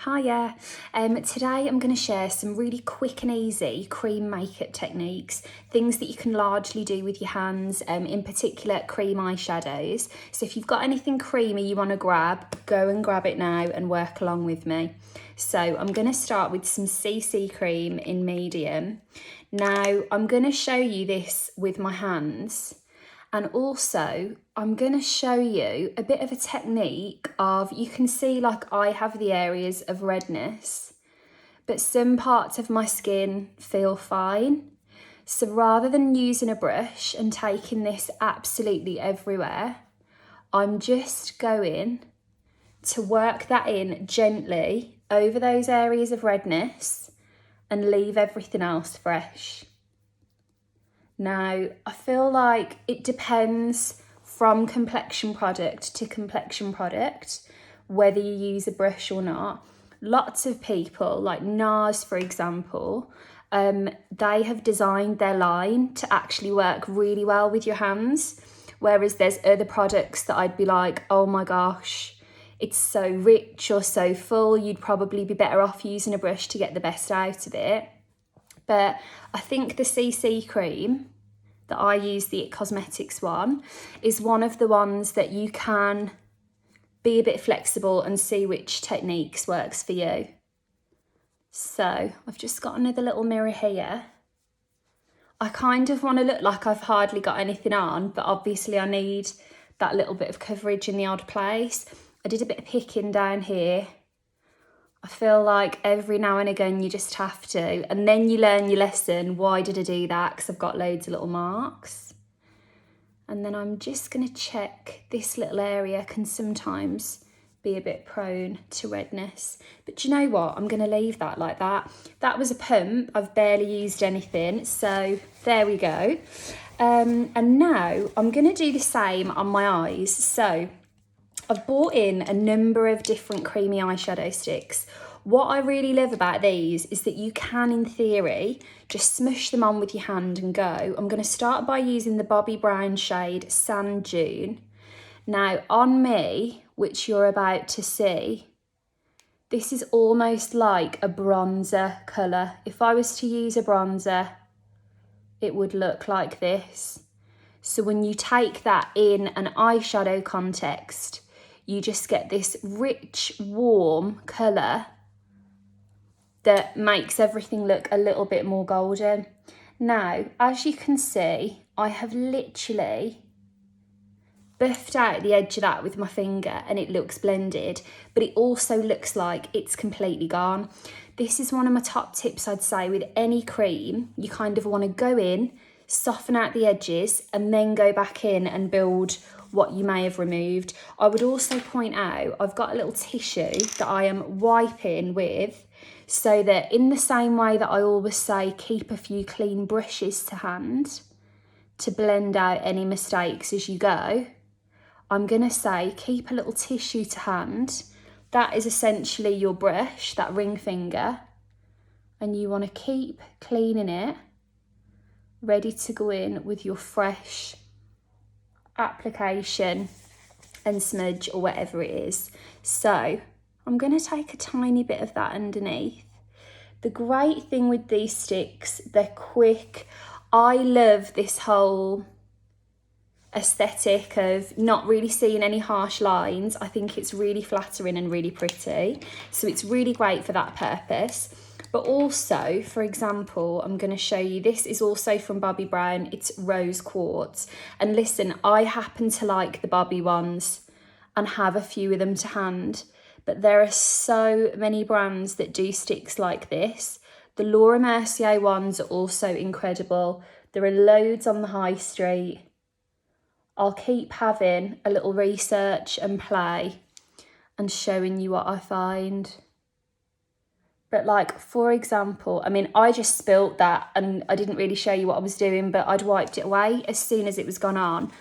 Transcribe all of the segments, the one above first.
Hiya. Today I'm going to share some really quick and easy cream makeup techniques, things that you can largely do with your hands, in particular cream eyeshadows. So if you've got anything creamy you want to grab, go and grab it now and work along with me. So I'm going to start with some CC cream in medium. Now I'm going to show you this with my hands. And also, I'm going to show you a bit of a technique of, you can see like I have the areas of redness, but some parts of my skin feel fine. So rather than using a brush and taking this absolutely everywhere, I'm just going to work that in gently over those areas of redness and leave everything else fresh. Now, I feel like it depends from complexion product to complexion product, whether you use a brush or not. Lots of people, like NARS for example, they have designed their line to actually work really well with your hands, whereas there's other products that I'd be like, oh my gosh, it's so rich or so full, you'd probably be better off using a brush to get the best out of it. But I think the CC cream that I use, the It Cosmetics one, is one of the ones that you can be a bit flexible and see which techniques works for you. So I've just got another little mirror here. I kind of want to look like I've hardly got anything on, but obviously I need that little bit of coverage in the odd place. I did a bit of picking down here. I feel like every now and again you just have to, and then you learn your lesson. Why did I do that? Because I've got loads of little marks. And then I'm just going to check this little area can sometimes be a bit prone to redness. But do you know what? I'm going to leave that like that. That was a pump. I've barely used anything. So there we go. And now I'm going to do the same on my eyes. So I've bought in a number of different creamy eyeshadow sticks. What I really love about these is that you can, in theory, just smush them on with your hand and go. I'm going to start by using the Bobbi Brown shade Sand Dune. Now on me, which you're about to see, this is almost like a bronzer colour. If I was to use a bronzer, it would look like this. So when you take that in an eyeshadow context, you just get this rich, warm colour that makes everything look a little bit more golden. Now, as you can see, I have literally buffed out the edge of that with my finger and it looks blended, but it also looks like it's completely gone. This is one of my top tips, I'd say, with any cream. You kind of want to go in, soften out the edges, and then go back in and build what you may have removed. I would also point out, I've got a little tissue that I am wiping with, so that in the same way that I always say, keep a few clean brushes to hand to blend out any mistakes as you go, I'm going to say keep a little tissue to hand. That is essentially your brush, that ring finger, and you want to keep cleaning it, ready to go in with your fresh application and smudge or whatever it is. So I'm going to take a tiny bit of that underneath. The great thing with these sticks, they're quick. I love this whole aesthetic of not really seeing any harsh lines. I think it's really flattering and really pretty. So it's really great for that purpose. But also, for example, I'm going to show you, this is also from Bobbi Brown. It's Rose Quartz. And listen, I happen to like the Bobbi ones and have a few of them to hand. But there are so many brands that do sticks like this. The Laura Mercier ones are also incredible. There are loads on the high street. I'll keep having a little research and play and showing you what I find. But like, for example, I mean, I just spilt that and I didn't really show you what I was doing, but I'd wiped it away as soon as it was gone on.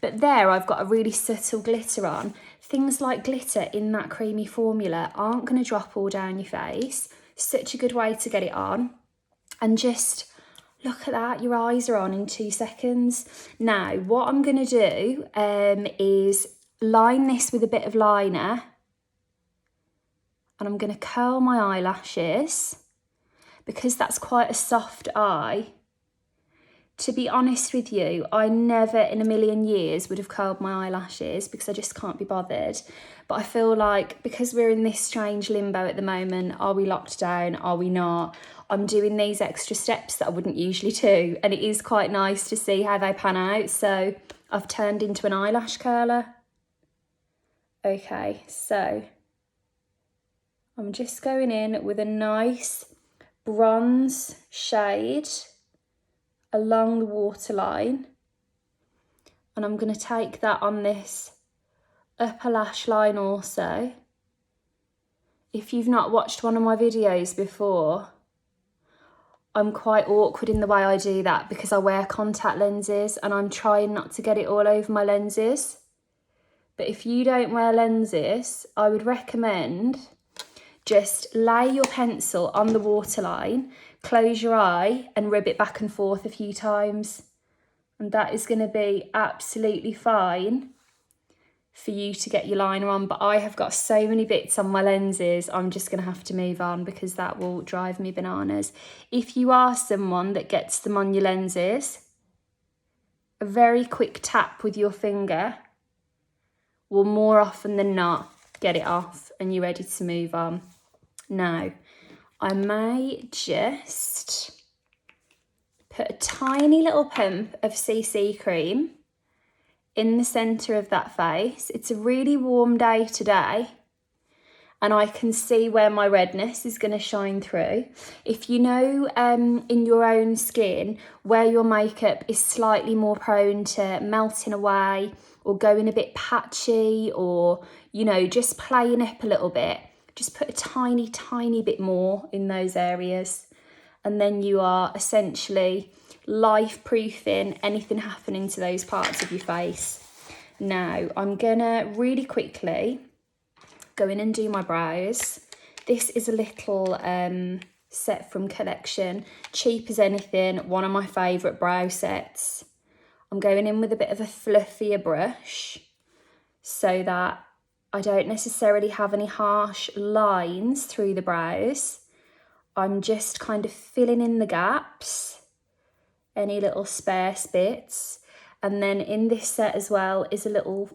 But there I've got a really subtle glitter on. Things like glitter in that creamy formula aren't going to drop all down your face. Such a good way to get it on. And just look at that, your eyes are on in 2 seconds. Now, what I'm going to do is line this with a bit of liner and I'm going to curl my eyelashes because that's quite a soft eye. To be honest with you, I never in a million years would have curled my eyelashes because I just can't be bothered. But I feel like because we're in this strange limbo at the moment, are we locked down, are we not? I'm doing these extra steps that I wouldn't usually do, and it is quite nice to see how they pan out. So I've turned into an eyelash curler. Okay, so I'm just going in with a nice bronze shade along the waterline, and I'm going to take that on this upper lash line also. If you've not watched one of my videos before, I'm quite awkward in the way I do that because I wear contact lenses and I'm trying not to get it all over my lenses. But if you don't wear lenses, I would recommend just lay your pencil on the waterline, close your eye and rub it back and forth a few times. And that is going to be absolutely fine for you to get your liner on. But I have got so many bits on my lenses, I'm just going to have to move on because that will drive me bananas. If you are someone that gets them on your lenses, a very quick tap with your finger will more often than not get it off and you're ready to move on. Now, I may just put a tiny little pump of CC cream in the centre of that face. It's a really warm day today and I can see where my redness is going to shine through. If you know in your own skin where your makeup is slightly more prone to melting away or going a bit patchy or, you know, just playing up a little bit, just put a tiny bit more in those areas and then you are essentially life-proofing anything happening to those parts of your face. Now, I'm gonna really quickly go in and do my brows. This is a little set from Collection, cheap as anything, one of my favourite brow sets. I'm going in with a bit of a fluffier brush so that I don't necessarily have any harsh lines through the brows. I'm just kind of filling in the gaps, any little sparse bits. And then in this set as well is a little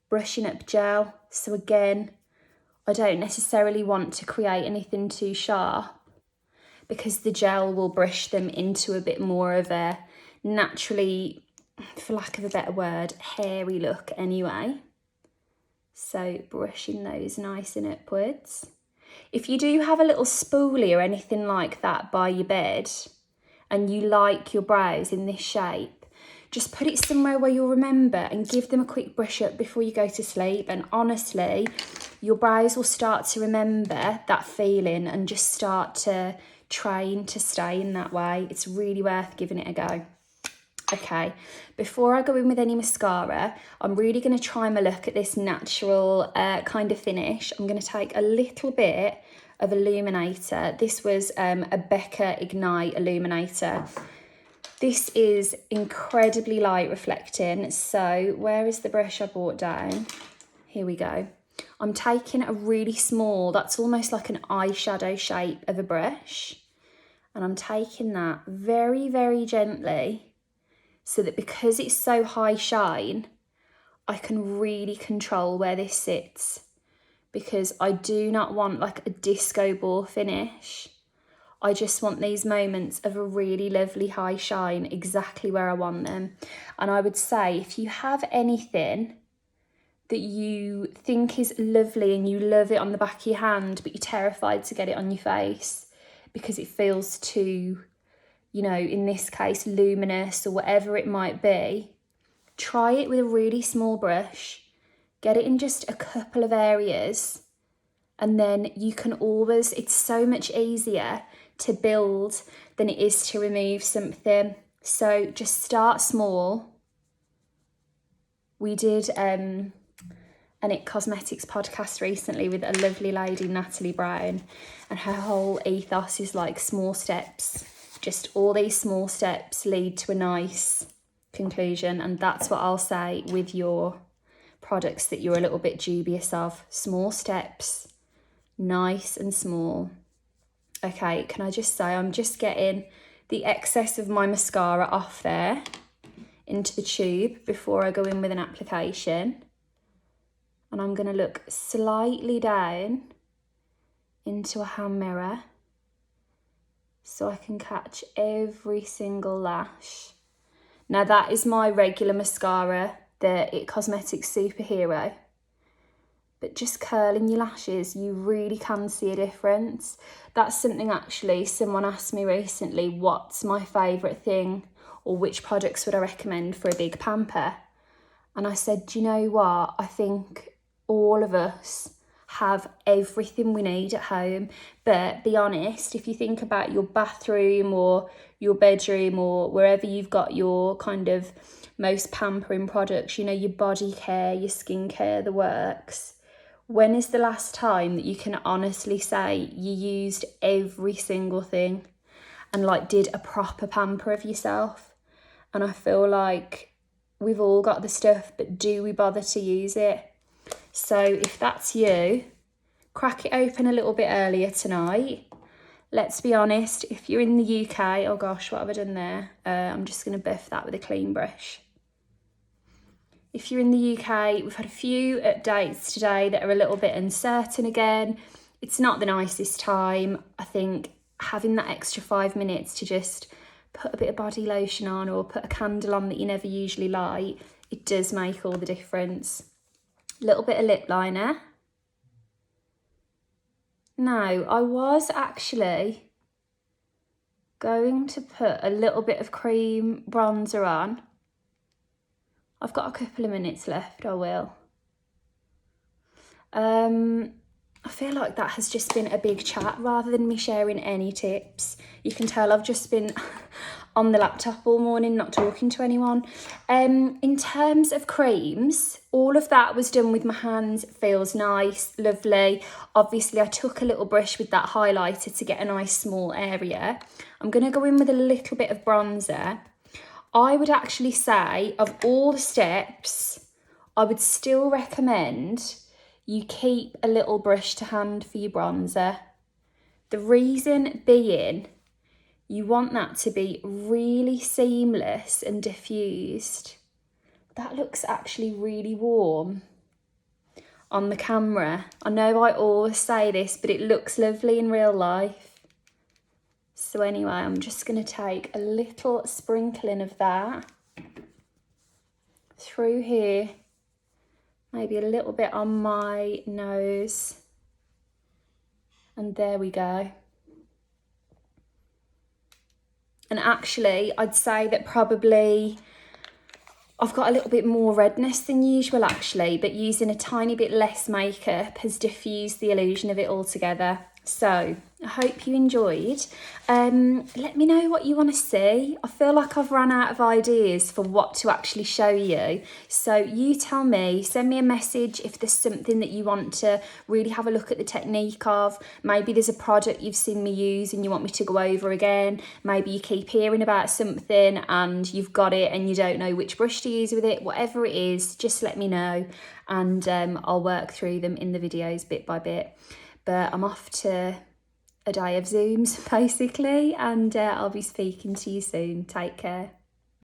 brushing up gel. So again, I don't necessarily want to create anything too sharp because the gel will brush them into a bit more of a naturally, for lack of a better word, hairy look anyway. So brushing those nice and upwards. If you do have a little spoolie or anything like that by your bed and you like your brows in this shape, just put it somewhere where you'll remember and give them a quick brush up before you go to sleep. And honestly, your brows will start to remember that feeling and just start to train to stay in that way. It's really worth giving it a go. Okay, before I go in with any mascara, I'm really going to try my luck at this natural kind of finish. I'm going to take a little bit of illuminator. This was a Becca Ignite illuminator. This is incredibly light reflecting. So where is the brush I brought down? Here we go. I'm taking a really small, that's almost like an eyeshadow shape of a brush. And I'm taking that very gently, so that because it's so high shine, I can really control where this sits because I do not want like a disco ball finish. I just want these moments of a really lovely high shine exactly where I want them. And I would say if you have anything that you think is lovely and you love it on the back of your hand, but you're terrified to get it on your face because it feels too, you know, in this case, luminous or whatever it might be, try it with a really small brush, get it in just a couple of areas, and then you can always, it's so much easier to build than it is to remove something. So just start small. We did an It Cosmetics podcast recently with a lovely lady, Natalie Brown, and her whole ethos is like small steps. Just all these small steps lead to a nice conclusion, and that's what I'll say with your products that you're a little bit dubious of. Small steps nice and small. Okay, can I just say I'm just getting the excess of my mascara off there into the tube before I go in with an application. And I'm going to look slightly down into a hand mirror so I can catch every single lash. Now that is my regular mascara, the It Cosmetics Superhero. But just curling your lashes, you really can see a difference. That's something actually someone asked me recently, what's my favourite thing or which products would I recommend for a big pamper? And I said, do you know what? I think all of us have everything we need at home. But be honest, if you think about your bathroom or your bedroom or wherever you've got your kind of most pampering products, you know, your body care, your skincare, the works. When is the last time that you can honestly say you used every single thing and like did a proper pamper of yourself? And I feel like we've all got the stuff, but do we bother to use it? So if that's you, crack it open a little bit earlier tonight. Let's be honest, if you're in the UK, oh gosh, what have I done there? I'm just going to buff that with a clean brush. If you're in the UK, we've had a few updates today that are a little bit uncertain again. It's not the nicest time. I think having that extra 5 minutes to just put a bit of body lotion on or put a candle on that you never usually light, it does make all the difference. A little bit of lip liner. Now, I was actually going to put a little bit of cream bronzer on. I've got a couple of minutes left, I will. I feel like that has just been a big chat rather than me sharing any tips. You can tell I've just been on the laptop all morning, not talking to anyone. In terms of creams, all of that was done with my hands. Feels nice, lovely. Obviously, I took a little brush with that highlighter to get a nice small area. I'm going to go in with a little bit of bronzer. I would actually say, of all the steps, I would still recommend you keep a little brush to hand for your bronzer. The reason being, you want that to be really seamless and diffused. That looks actually really warm on the camera. I know I always say this, but it looks lovely in real life. So anyway, I'm just going to take a little sprinkling of that through here, maybe a little bit on my nose, and there we go. And actually, I'd say that probably I've got a little bit more redness than usual actually, but using a tiny bit less makeup has diffused the illusion of it altogether. So I hope you enjoyed. Let me know what you want to see. I feel like I've run out of ideas for what to actually show you. So you tell me, send me a message if there's something that you want to really have a look at the technique of. Maybe there's a product you've seen me use and you want me to go over again. Maybe you keep hearing about something and you've got it and you don't know which brush to use with it. Whatever it is, just let me know and I'll work through them in the videos bit by bit. But I'm off to a day of Zooms, basically, and I'll be speaking to you soon. Take care.